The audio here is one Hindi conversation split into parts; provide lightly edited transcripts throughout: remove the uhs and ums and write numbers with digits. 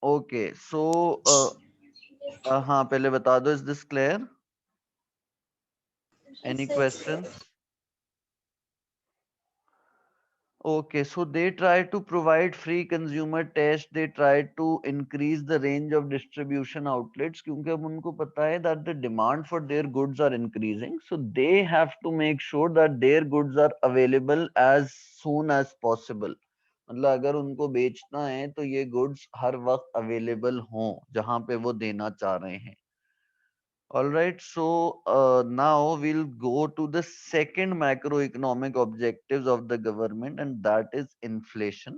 ओके सो हाँ पहले बता दो, is this clear? Any questions? Okay, so they try to provide free consumer test. They try to increase the range of distribution outlets क्योंकि अब उनको पता है that the demand for their goods are increasing. So they have to make sure that their goods are available as soon as possible. मतलब अगर उनको बेचना है तो ये goods हर वक्त available हों जहां पे वो देना चाह रहे हैं. All right, so now we'll go to the second macroeconomic objectives of the government, and that is inflation.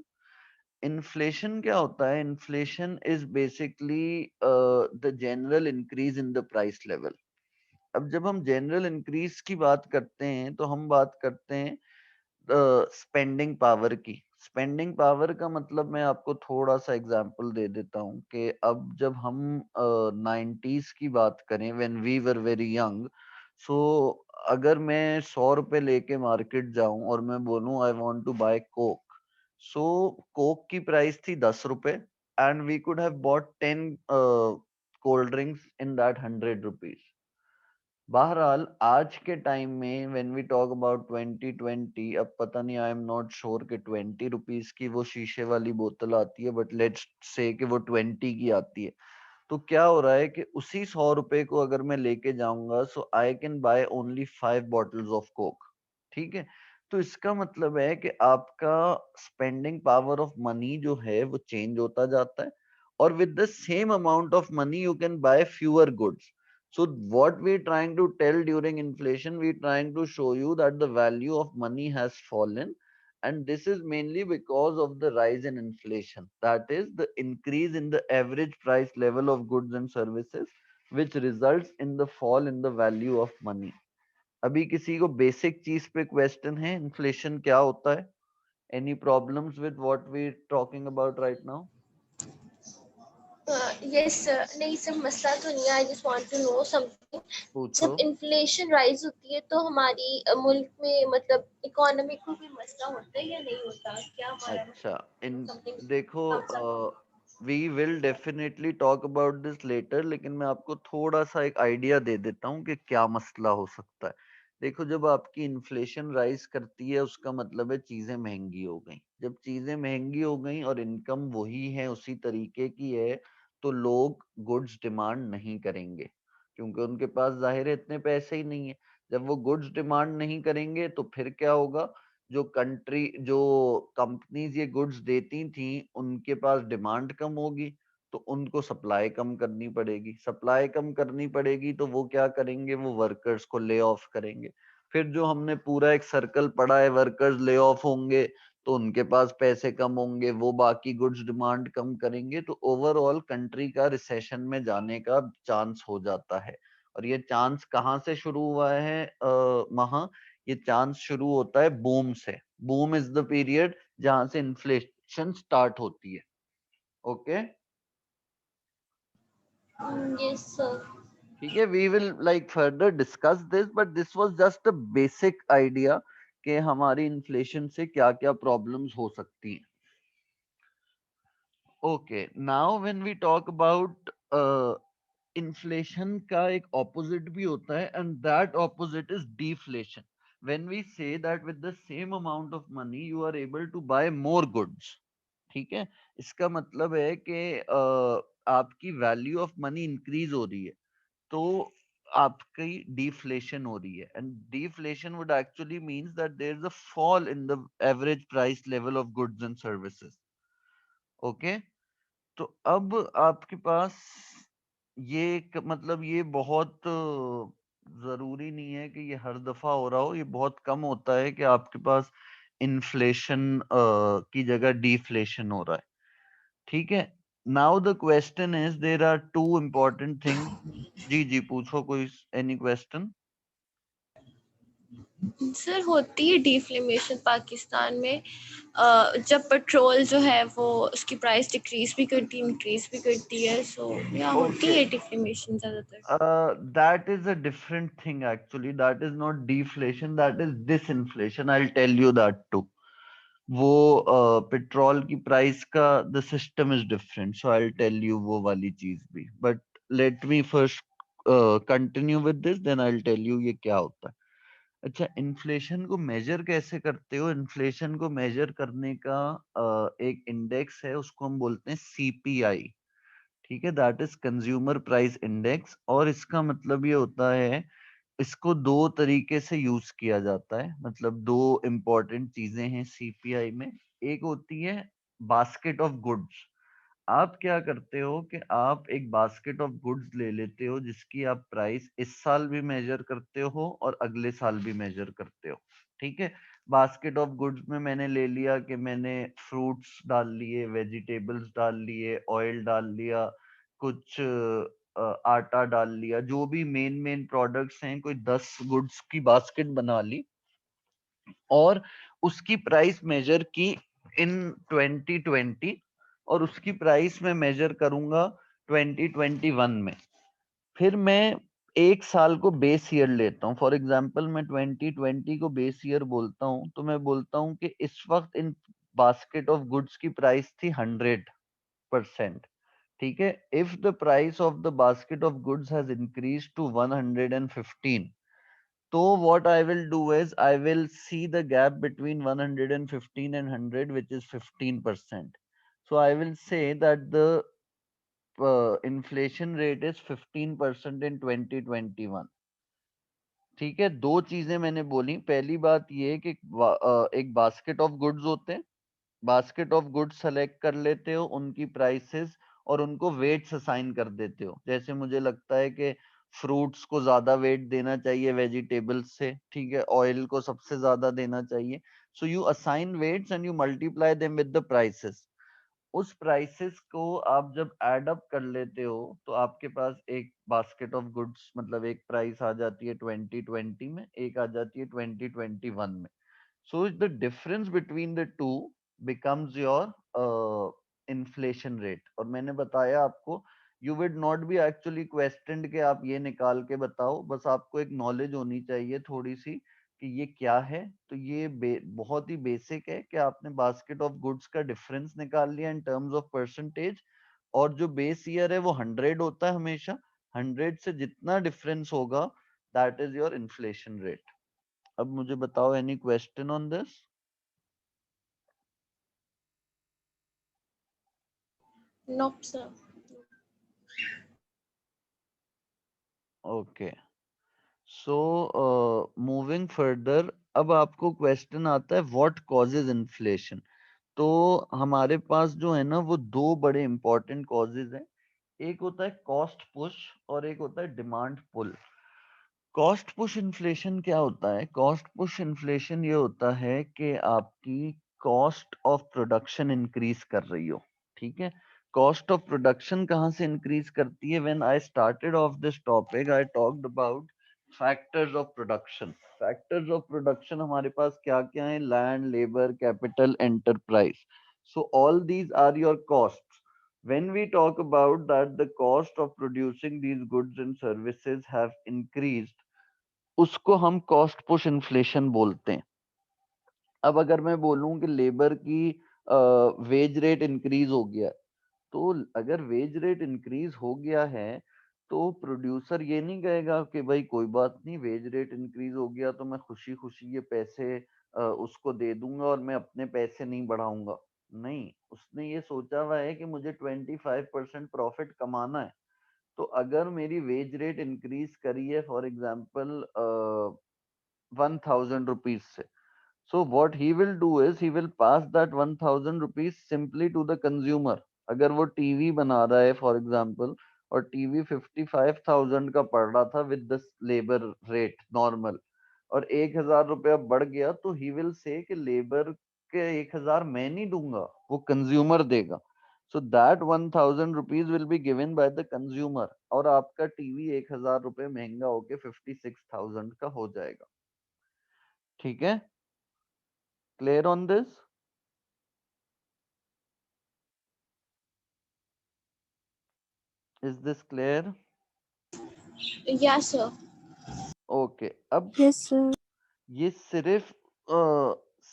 Inflation क्या होता है? Inflation is basically the general increase in the price level. अब जब हम general increase की बात करते हैं तो हम बात करते हैं स्पेंडिंग पावर की. स्पेंडिंग पावर का मतलब मैं आपको थोड़ा सा एग्जांपल दे देता हूँ कि अब जब हम 90s की बात करें, when we were very young, so अगर मैं 100 रुपए लेके मार्केट जाऊं और मैं बोलूं I want to buy Coke, so Coke की प्राइस थी 10 रुपए and we could have bought 10 cold drinks in that 100 rupees. बहरहाल आज के टाइम में व्हेन वी टॉक अबाउट 2020, अब पता नहीं, आई एम नॉट श्योर कि 20 रुपीज की वो शीशे वाली बोतल आती है, बट लेट्स से कि वो 20 की आती है. तो क्या हो रहा है कि उसी 100 रुपए को अगर मैं लेके जाऊंगा, so I can buy only 5 bottles of coke. ठीक है, तो इसका मतलब है कि आपका स्पेंडिंग पावर ऑफ मनी जो है वो चेंज होता जाता है, और with the same amount of money you can buy fewer goods. So what we're trying to tell during inflation, we're trying to show you that the value of money has fallen, and this is mainly because of the rise in inflation. That is the increase in the average price level of goods and services, which results in the fall in the value of money. अभी किसी को बेसिक चीज पे क्वेश्चन है, इन्फ्लेशन क्या होता है? Any problems with what we talking about right now? Yes sir, नहीं सर मसला तो नहीं है, I just want to know something. पूछो. जब इन्फ्लेशन राइज होती है तो हमारी मुल्क में मतलब इकोनॉमी को कोई मसला होता है या नहीं होता? क्या हमारा अच्छा, इन समथिंग देखो, हम सब. We will definitely talk about this later, लेकिन मैं आपको थोड़ा सा एक आइडिया दे देता हूँ कि क्या मसला हो सकता है. देखो, जब आपकी इन्फ्लेशन राइज करती है उसका मतलब है चीजें महंगी हो गई. जब चीजें महंगी हो गई और इनकम वही है, उसी तरीके की है, तो लोग गुड्स डिमांड नहीं करेंगे क्योंकि उनके पास जाहिर है इतने पैसे ही नहीं है. जब वो गुड्स डिमांड नहीं करेंगे तो फिर क्या होगा? जो कंपनीज ये गुड्स देती थी उनके पास डिमांड कम होगी, तो उनको सप्लाई कम करनी पड़ेगी. सप्लाई कम करनी पड़ेगी तो वो क्या करेंगे? वो वर्कर्स को ले ऑफ करेंगे. फिर जो हमने पूरा एक सर्कल पढ़ा है, वर्कर्स ले ऑफ होंगे तो उनके पास पैसे कम होंगे, वो बाकी गुड्स डिमांड कम करेंगे, तो ओवरऑल कंट्री का रिसेशन में जाने का चांस हो जाता है. और ये चांस कहाँ से शुरू हुआ है महा? ये चांस शुरू होता है बूम से. बूम इज द पीरियड जहां से इन्फ्लेशन स्टार्ट होती है. Okay, yes sir. ठीक है, we will like further discuss this, but this was just a basic idea कि हमारी इन्फ्लेशन से क्या क्या प्रॉब्लम्स हो सकती हैं. Okay, now when we talk about inflation का एक ऑपोजिट भी होता है, and that opposite is deflation. When we say that with the same amount of money you are able to buy more goods. ठीक है, इसका मतलब है कि आपकी वैल्यू ऑफ मनी इंक्रीज हो रही है, तो आपकी डिफ्लेशन हो रही है. And deflation would actually means that there is a fall in the average price level of goods and services. Okay, तो अब आपके पास मतलब ये बहुत जरूरी नहीं है कि ये हर दफा हो रहा हो. ये बहुत कम होता है कि आपके पास इन्फ्लेशन की जगह डिफ्लेशन हो रहा है. ठीक है, now the question is, there are two important things. जी जी पूछो कोई, एनी क्वेश्चन? सर होती है डिफ्लेमेशन पाकिस्तान में जब पेट्रोल जो है वो उसकी प्राइस डिक्रीज भी करती है इंक्रीज भी करती है, सो या होती ओके, है डिफ्लेमेशन ज्यादातर. that is a different thing actually. That is not deflation, that is disinflation. I'll tell you that too. वो पेट्रोल की प्राइस का the system is different, so I will tell you वो वाली चीज भी, but let me first continue with this, then I will tell you ये क्या होता है। अच्छा, इन्फ्लेशन को मेजर कैसे करते हो? इन्फ्लेशन को मेजर करने का एक इंडेक्स है, उसको हम बोलते हैं सीपीआई। ठीक है, that is consumer price index. और इसका मतलब ये होता है, इसको दो तरीके से यूज किया जाता है, मतलब दो इंपॉर्टेंट चीजें हैं सीपीआई में। एक होती है बास्केट ऑफ गुड्स। आप क्या करते हो कि आप एक बास्केट ऑफ गुड्स ले लेते हो जिसकी आप प्राइस इस साल भी मेजर करते हो और अगले साल भी मेजर करते हो। ठीक है, बास्केट ऑफ गुड्स में मैंने ले लिया कि मैंने फ्रूट्स डाल लिए, वेजिटेबल्स डाल लिए, ऑयल डाल लिया, कुछ आटा डाल लिया, जो भी मेन मेन प्रोडक्ट्स हैं, कोई 10 गुड्स की बास्केट बना ली और उसकी प्राइस मेजर की इन 2020, और उसकी प्राइस मैं मेजर करूंगा 2021 में। फिर मैं एक साल को बेस ईयर लेता हूँ। फॉर एग्जांपल मैं 2020 को बेस ईयर बोलता हूँ, तो मैं बोलता हूँ कि इस वक्त इन बास्केट ऑफ गुड्स की प्राइस थी 100%। ठीक है, if the price of the basket of goods has increase to 115, so what I will do is I will see the gap between 115 and 100, which is 15%. So I will say that the inflation rate is 15% in 2021. ठीक है, दो चीजें मैंने बोली। पहली बात ये कि एक बास्केट ऑफ गुड्स होते हैं, बास्केट ऑफ गुड्स सेलेक्ट कर लेते हो, उनकी प्राइसेस और उनको वेट्स असाइन कर देते हो। जैसे मुझे लगता है कि फ्रूट्स को ज्यादा वेट देना चाहिए वेजिटेबल्स से, ठीक है, ऑयल को सबसे ज्यादा देना चाहिए। So you assign weights and you multiply them with the prices. उस प्राइसेस को आप जब एड अप कर लेते हो तो आपके पास एक बास्केट ऑफ गुड्स, मतलब एक प्राइस आ जाती है 2020 में, एक आ जाती है 2021 में। So the difference between the two becomes your inflation rate. और मैंने बताया आपको, you would not be actually questioned कि आप ये निकाल के बताओ, बस आपको एक नॉलेज होनी चाहिए थोड़ी सी कि ये क्या है। तो ये बहुत ही बेसिक है कि आपने बास्केट ऑफ गुड्स का डिफरेंस निकाल लिया इन टर्म्स ऑफ परसेंटेज, और जो बेस ईयर है वो 100 होता है हमेशा। 100 से जितना डिफरेंस होगा, that is your inflation rate. अब मुझे बताओ, any question on this? Nope, sir. Okay, so moving further, अब आपको क्वेश्चन आता है व्हाट कॉजेज इन्फ्लेशन। तो हमारे पास जो है ना, वो दो बड़े इंपॉर्टेंट कॉजेज हैं। एक होता है कॉस्ट पुश और एक होता है demand pull. Cost push inflation क्या होता है? कॉस्ट पुश इन्फ्लेशन ये होता है कि आपकी कॉस्ट ऑफ प्रोडक्शन इंक्रीज कर रही हो। ठीक है, कॉस्ट ऑफ प्रोडक्शन कहाँ से इंक्रीज करती है? When I started off this topic I talked about factors of production. Factors of production हमारे पास क्या क्या है? Land, labour, capital, enterprise. So all these are your cost. When we talk about that the cost of producing these goods and services have increased, उसको हम कॉस्ट पुश इन्फ्लेशन बोलते हैं। अब अगर मैं बोलूं कि लेबर की वेज रेट इंक्रीज हो गया, तो अगर वेज रेट इंक्रीज हो गया है तो प्रोड्यूसर ये नहीं कहेगा कि भाई कोई बात नहीं, वेज रेट इंक्रीज हो गया तो मैं खुशी खुशी ये पैसे उसको दे दूंगा और मैं अपने पैसे नहीं बढ़ाऊंगा। नहीं, उसने ये सोचा हुआ है कि मुझे 25% प्रॉफिट कमाना है। तो अगर मेरी वेज रेट इंक्रीज करी है फॉर एग्जाम्पल 1,000 रुपीज से, so what he will do is he will pass that 1,000 rupees simply to the consumer. अगर वो टीवी बना रहा है फॉर एग्जाम्पल और टीवी 55,000 का पड़ रहा था with the labour rate normal, और 1,000 रुपया बढ़ गया, तो ही विल से कि लेबर के 1,000 मैं नहीं दूंगा, वो कंज्यूमर देगा। So that 1,000 rupees will be given by the consumer, और आपका टीवी 1,000 रुपये महंगा होके 56,000 का हो जाएगा। ठीक है, clear on this? Is this clear? Yeah, sir. Okay, अब Yes, sir. ये सिर्फ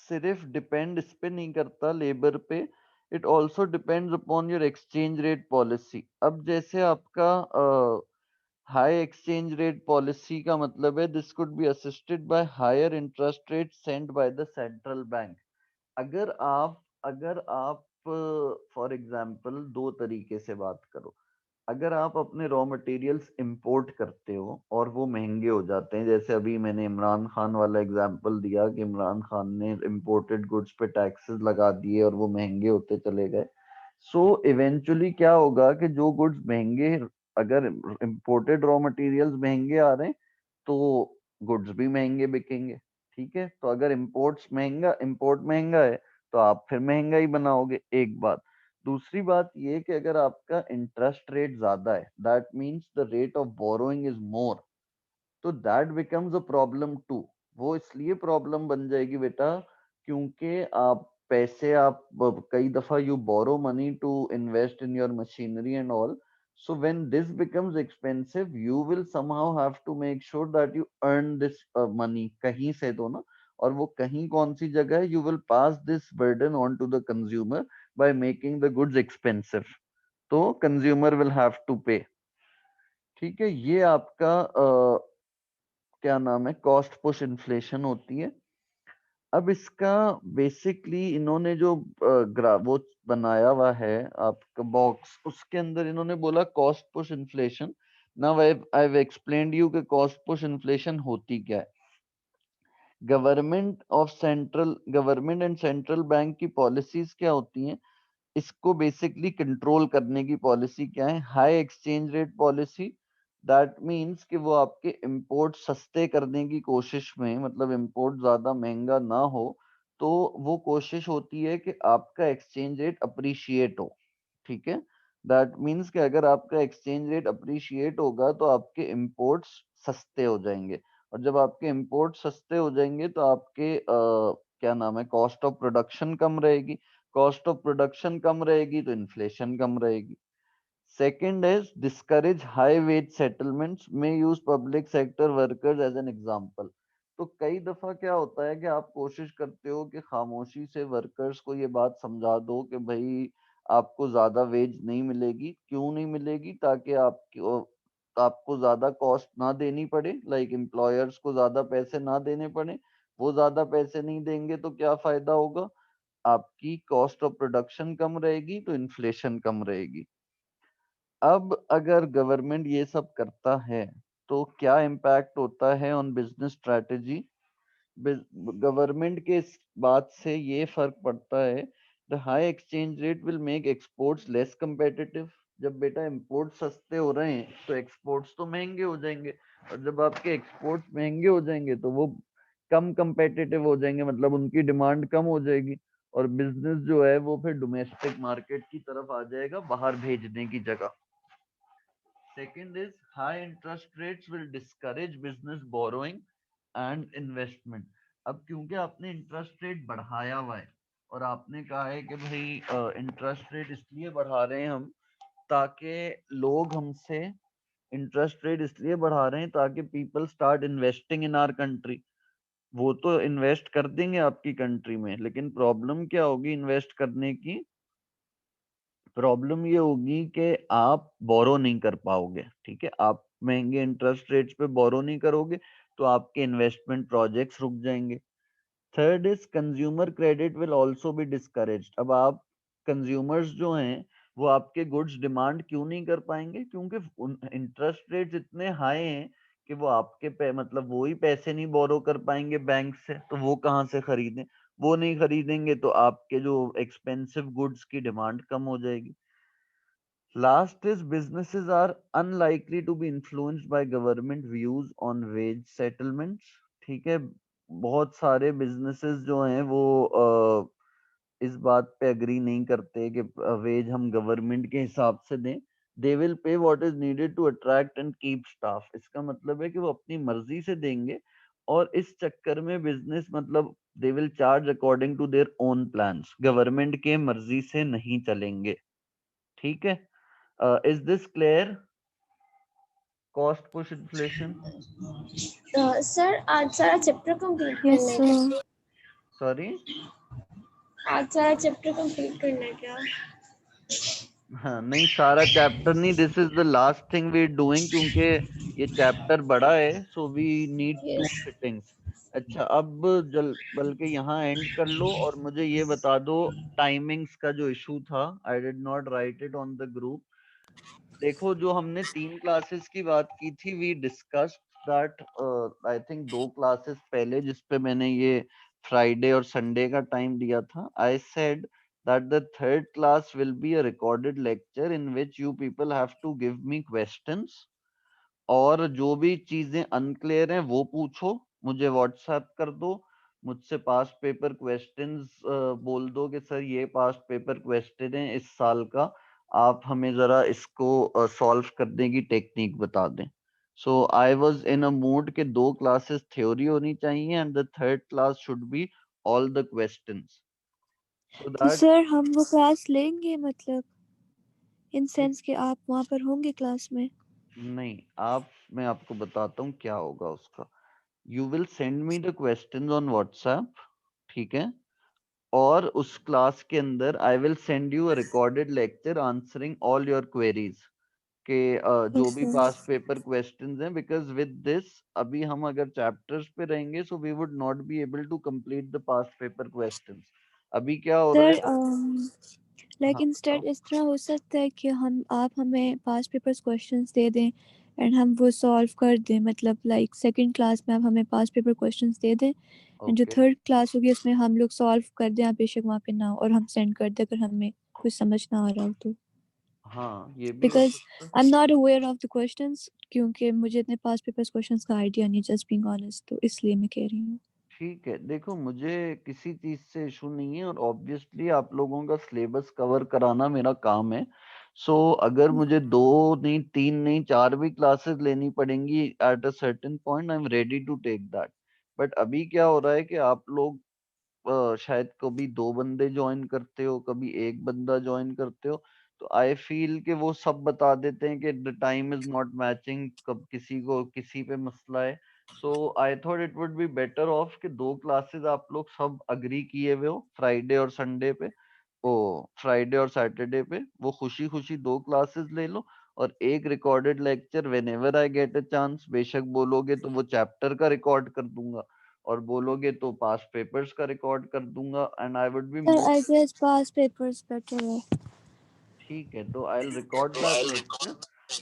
सिर्फ डिपेंड इस पे नहीं करता लेबर पे, it also depends upon your exchange rate policy. अब जैसे आपका हाई एक्सचेंज रेट पॉलिसी का मतलब है this could be assisted by higher interest rate set by the central bank. अगर आप फॉर एग्जांपल दो तरीके से बात करो। अगर आप अपने रॉ मटेरियल्स इंपोर्ट करते हो और वो महंगे हो जाते हैं, जैसे अभी मैंने इमरान खान वाला एग्जांपल दिया कि इमरान खान ने इंपोर्टेड गुड्स पे टैक्सेस लगा दिए और वो महंगे होते चले गए। सो इवेंचुअली क्या होगा कि जो गुड्स महंगे, अगर इंपोर्टेड रॉ मटेरियल्स महंगे आ रहे हैं तो गुड्स भी महंगे बिकेंगे। ठीक है, तो अगर इंपोर्ट महंगा है तो आप फिर महंगा ही बनाओगे, एक बात। दूसरी बात ये कि अगर आपका इंटरेस्ट रेट ज्यादा है, that means the rate of borrowing is more, तो that becomes a problem too. वो इसलिए प्रॉब्लम बन जाएगी बेटा क्योंकि आप कई दफा you borrow money to invest in your machinery and all. So when this becomes expensive, you will somehow have to make sure that you earn this money कहीं से तो ना। और वो कहीं कौन सी जगह है? You will pass this burden on to the consumer by making the goods expensive। तो consumer will have to pay। ठीक है, ये आपका क्या नाम है, कॉस्ट पुश इन्फ्लेशन होती है। अब इसका बेसिकली इन्होंने जो वो बनाया हुआ है आपका बॉक्स, उसके अंदर इन्होंने बोला cost push inflation. Now I have explained you कि कॉस्ट पुश इन्फ्लेशन होती क्या है। गवर्नमेंट एंड सेंट्रल बैंक की पॉलिसीज क्या होती हैं, इसको बेसिकली कंट्रोल करने की पॉलिसी क्या है? High exchange rate policy. That means कि वो आपके इंपोर्ट सस्ते करने की कोशिश में, मतलब इंपोर्ट ज्यादा महंगा ना हो, तो वो कोशिश होती है कि आपका एक्सचेंज रेट अप्रिशिएट हो। ठीक है, दैट मींस कि अगर आपका एक्सचेंज रेट अप्रिशिएट होगा तो आपके इंपोर्ट्स सस्ते हो जाएंगे, और जब आपके इंपोर्ट सस्ते हो जाएंगे तो आपके क्या नाम है, कॉस्ट ऑफ प्रोडक्शन कम रहेगी। कॉस्ट ऑफ प्रोडक्शन कम रहेगी तो इन्फ्लेशन कम रहेगी। Second is discourage high wage settlements, में use public sector workers as an example. तो कई दफा क्या होता है कि आप कोशिश करते हो कि खामोशी से वर्कर्स को ये बात समझा दो कि भाई आपको ज्यादा वेज नहीं मिलेगी। क्यों नहीं मिलेगी? ताकि आपको ज्यादा कॉस्ट ना देनी पड़े, लाइक एम्प्लॉयर्स को ज्यादा पैसे ना देने पड़े। वो ज्यादा पैसे नहीं देंगे तो क्या फायदा होगा? आपकी कॉस्ट ऑफ प्रोडक्शन कम रहेगी तो इन्फ्लेशन कम रहेगी। अब अगर गवर्नमेंट ये सब करता है तो क्या इम्पैक्ट होता है ऑन बिजनेस स्ट्रेटेजी? गवर्नमेंट के इस बात से ये फर्क पड़ता है, the high exchange rate will make exports less competitive। जब बेटा इंपोर्ट सस्ते हो रहे हैं तो एक्सपोर्ट्स तो महंगे हो जाएंगे, और जब आपके एक्सपोर्ट्स महंगे हो जाएंगे तो वो कम competitive हो जाएंगे, मतलब उनकी डिमांड कम हो जाएगी, और बिजनेस जो है वो फिर डोमेस्टिक मार्केट की तरफ आ जाएगा बाहर भेजने की जगह। Second is high interest rates will discourage business borrowing and investment। अब क्योंकि आपने इंटरेस्ट रेट बढ़ाया हुआ है, और आपने कहा है कि भाई इंटरेस्ट रेट इसलिए बढ़ा रहे हैं हम ताकि लोग हमसे, इंटरेस्ट रेट इसलिए बढ़ा रहे हैं ताकि people start investing in our country. वो तो इन्वेस्ट कर देंगे आपकी कंट्री में, लेकिन प्रॉब्लम क्या होगी इन्वेस्ट करने की? प्रॉब्लम ये होगी कि आप बोरो नहीं कर पाओगे। ठीक है, आप महंगे इंटरेस्ट रेट्स पे बोरो नहीं करोगे तो आपके इन्वेस्टमेंट प्रोजेक्ट्स रुक जाएंगे। Third is consumer credit will also be discouraged. अब आप कंज्यूमर्स जो हैं वो आपके गुड्स डिमांड क्यों नहीं कर पाएंगे? क्योंकि इंटरेस्ट रेट्स इतने हाई हैं कि वो मतलब वो ही पैसे नहीं बोरो कर पाएंगे बैंक से, तो वो कहाँ से खरीदें? वो नहीं खरीदेंगे तो आपके जो एक्सपेंसिव गुड्स की डिमांड कम हो जाएगी। Last is businesses are unlikely to be influenced by government views on wage settlements। ठीक है, बहुत सारे बिजनेसेस जो हैं वो इस बात पे अग्री नहीं करते कि वेज हम गवर्नमेंट के हिसाब से दें। They will pay what is needed to attract and keep staff. इसका मतलब है कि वो अपनी मर्जी से देंगे, और इस चक्कर में बिजनेस मतलब they will charge according to their own plans, government के मर्जी से नहीं चलेंगे। ठीक है, is this clear? Cost push inflation। Sir आज सारा चैप्टर कंप्लीट Yes, करने का? sir. सॉरी। आज सारा चैप्टर कंप्लीट करना है क्या? हाँ नहीं, सारा चैप्टर नहीं, this is the last thing we doing, क्योंकि ये चैप्टर बड़ा है, so we need to yes. Sittings. अच्छा, अब जल बल्कि यहाँ एंड कर लो और मुझे ये बता दो, टाइमिंग्स का जो इशू था, I did not write it on the group. देखो, जो हमने 3 क्लासेस की बात की थी, we discussed that, I think 2 classes पहले, जिसपे मैंने ये फ्राइडे और संडे का टाइम दिया था, I said that the third class will be a recorded lecture in which you people have to give me questions, और जो भी चीजें अनक्लियर हैं वो पूछो, मुझे व्हाट्सएप कर दो, मुझसे पास्ट पेपर क्वेश्चंस बोल दो कि सर ये पास्ट पेपर क्वेश्चन है इस साल का, आप हमें जरा इसको सॉल्व करने की टेक्निक बता दें। सो I was in a mood के 2 क्लासेस थ्योरी होनी चाहिए and the third class should be all the questions, so तो दैट। सर हम वो क्लास लेंगे, मतलब इन सेंस कि आप वहाँ पर होंगे क्लास में? नहीं, आप, मैं आपको बताता हूँ क्या होगा उसका। You will send me the questions on WhatsApp, ठीक है, और उस क्लास के अंदर I will send you a recorded lecture answering all your queries के, जो भी ओके पास्ट पेपर क्वेश्चंस हैं, बिकॉज विद दिस अभी हम अगर चैप्टर्स पे रहेंगे, so we would not be able to complete the past paper questions. अभी क्या हो रहा सर, है। लाइक हाँ इंस्टेड बताओ। इस तरह हो सकता है कि आप हमें पास्ट पेपर्स क्वेश्चंस दे दें एंड हम वो सॉल्व कर दें, मतलब लाइक सेकंड क्लास में आप हमें पास्ट पेपर क्वेश्चंस दे दें एंड जो ओके। थर्ड क्लास होगी उसमें हम लोग सॉल्व कर दें, आप बेशक वहाँ पे ना हो और हम सेंड कर दें अगर हमें कुछ समझ ना आ रहा हो तो। हाँ, ये भी हो बिकॉज सकता है। I am not aware of the questions, क्योंकि मुझे इतने पास्ट पेपर्स क्वेश्चंस का आइडिया नहीं, जस्ट बीइंग ऑनेस्ट, तो इसलिए मैं कह रही हूँ। ठीक है, देखो मुझे किसी चीज से इशू नहीं है, और ऑब्वियसली आप लोगों का सिलेबस कवर कराना मेरा काम है। सो अगर मुझे 2 नहीं, 3 नहीं, 4 भी क्लासेस लेनी पड़ेंगी at a certain point, I am ready to take that. But अभी क्या हो रहा है कि आप लोग शायद कभी 2 बंदे ज्वाइन करते हो, कभी एक बंदा ज्वाइन करते हो, तो आई फील कि वो सब बता देते हैं कि the time is not matching, कब किसी को किसी पे मसला है। So I thought it would be better off कि 2 क्लासेस आप लोग सब अग्री किए हुए हो फ्राइडे और संडे पे, ओ फ्राइडे और सैटरडे पे, वो खुशी खुशी 2 क्लासेस ले लो, और एक recorded lecture when ever I get a chance, बेशक बोलोगे तो वो चैप्टर का रिकॉर्ड कर दूंगा, और बोलोगे तो पास्ट पेपर्स का रिकॉर्ड कर दूंगा, and I would be sir more. I guess past papers better है। ठीक है, तो I will record that lecture.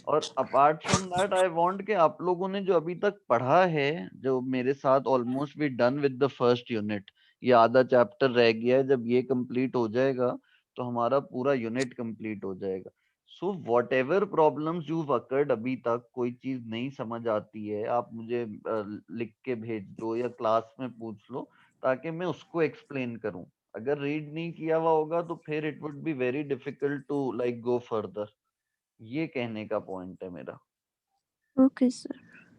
और apart from that I want कि आप लोगों ने जो अभी तक पढ़ा है, जो मेरे साथ almost we done with the first unit, ये आधा चैप्टर रह गया है, जब ये कंप्लीट हो जाएगा तो हमारा पूरा यूनिट कंप्लीट हो जाएगा। So what ever problems you occurred अभी तक, कोई चीज नहीं समझ आती है, आप मुझे लिख के भेज दो या क्लास में पूछ लो, ताकि मैं उसको एक्सप्लेन करूं। अगर रीड नहीं किया हुआ होगा तो फिर it would be very difficult to like go further, ये कहने का पॉइंट है मेरा। Okay sir.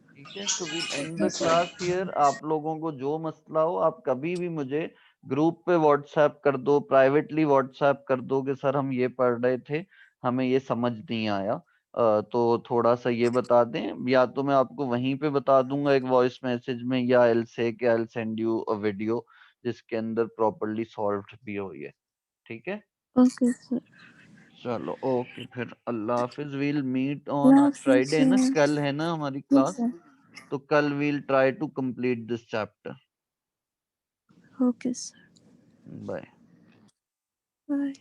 ठीक है, so will end the class here. आप लोगों को जो मसला हो, आप कभी भी मुझे ग्रुप पे व्हाट्सएप कर दो, प्राइवेटली व्हाट्सएप कर दो कि सर हम ये पढ़ रहे थे, हमें ये समझ नहीं आया, तो थोड़ा सा ये बता दें, या तो मैं आपको वहीं पे बता दूंगा एक वॉइस मैसेज में, या आई से कि I send you a video जिसके अंदर प्रॉपरली सॉल्व्ड भी हो ये। ठीक है, ओके सर। चलो ओके, फिर अल्लाह हाफिज, वील मीट ऑन, अल्लाह आज हाफिज फ्राइडे है ना, सर। कल है ना हमारी यस क्लास, सर। तो कल we'll try to complete this chapter. Okay sir. Bye. Bye.